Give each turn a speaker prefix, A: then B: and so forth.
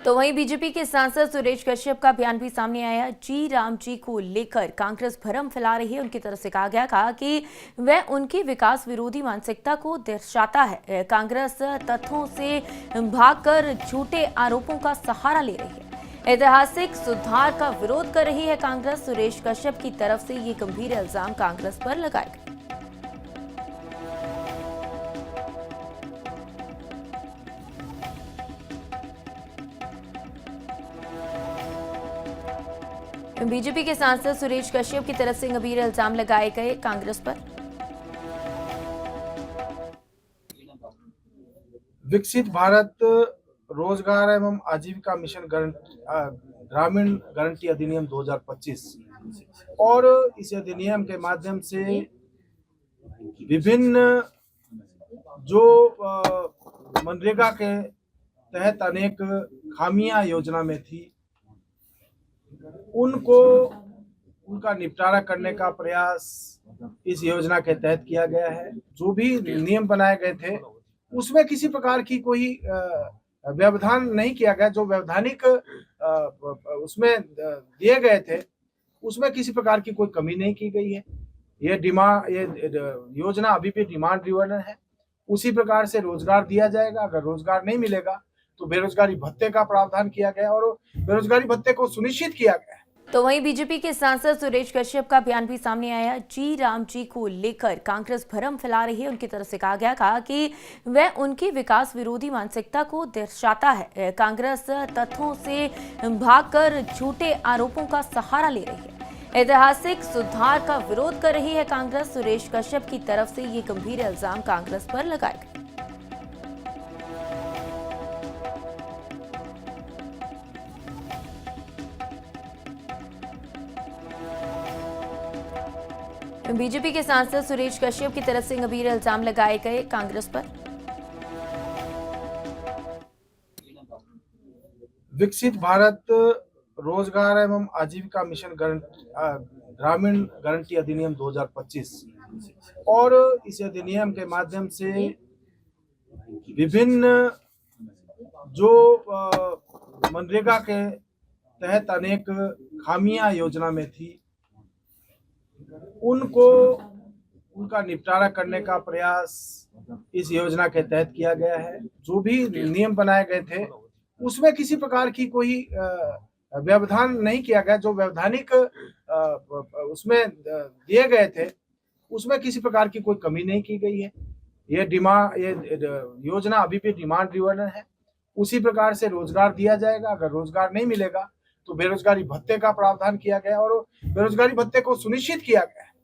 A: तो वहीं बीजेपी के सांसद सुरेश कश्यप का बयान भी सामने आया। जी राम जी को लेकर कांग्रेस भ्रम फैला रही है। उनकी तरफ से कहा कि वह उनकी विकास विरोधी मानसिकता को दर्शाता है। कांग्रेस तथ्यों से भागकर झूठे आरोपों का सहारा ले रही है। ऐतिहासिक सुधार का विरोध कर रही है कांग्रेस। सुरेश कश्यप की तरफ से ये गंभीर इल्जाम कांग्रेस पर लगाए गए। बीजेपी के सांसद सुरेश कश्यप की तरफ से गंभीर इल्जाम लगाए गए कांग्रेस पर।
B: विकसित भारत रोजगार एवं आजीविका मिशन ग्रामीण गारंटी अधिनियम 2025 और इस अधिनियम के माध्यम से विभिन्न जो मनरेगा के तहत अनेक खामियां योजना में थी, उनका निपटारा करने का प्रयास इस योजना के तहत किया गया है। जो भी नियम बनाए गए थे उसमें किसी प्रकार की कोई व्यवधान नहीं किया गया। जो वैधानिक उसमें दिए गए थे उसमें किसी प्रकार की कोई कमी नहीं की गई है। ये योजना अभी भी डिमांड ड्रिवन है। उसी प्रकार से रोजगार दिया जाएगा। अगर रोजगार नहीं मिलेगा तो बेरोजगारी भत्ते का प्रावधान किया गया और बेरोजगारी भत्ते को सुनिश्चित किया गया है।
A: तो वहीं बीजेपी के सांसद सुरेश कश्यप का बयान भी सामने आया। जी राम जी को लेकर कांग्रेस भ्रम फैला रही है। उनकी तरफ से कहा कि वह उनकी विकास विरोधी मानसिकता को दर्शाता है। कांग्रेस तथ्यों से भागकर झूठे आरोपों का सहारा ले रही है। ऐतिहासिक सुधार का विरोध कर रही है कांग्रेस। सुरेश कश्यप की तरफ से ये गंभीर इल्जाम कांग्रेस पर लगाए गए। बीजेपी के सांसद सुरेश कश्यप की तरफ से गंभीर इल्जाम लगाए गए कांग्रेस पर।
B: विकसित भारत रोजगार एवं आजीविका मिशन ग्रामीण गारंटी अधिनियम 2025 और इस अधिनियम के माध्यम से विभिन्न जो मनरेगा के तहत अनेक खामियां योजना में थी, उनका निपटारा करने का प्रयास इस योजना के तहत किया गया है। जो भी नियम बनाए गए थे उसमें किसी प्रकार की कोई व्यवधान नहीं किया गया। जो वैधानिक उसमें दिए गए थे उसमें किसी प्रकार की कोई कमी नहीं की गई है। ये योजना अभी भी डिमांड ड्रिवन है। उसी प्रकार से रोजगार दिया जाएगा। अगर रोजगार नहीं मिलेगा तो बेरोजगारी भत्ते का प्रावधान किया गया और बेरोजगारी भत्ते को सुनिश्चित किया गया।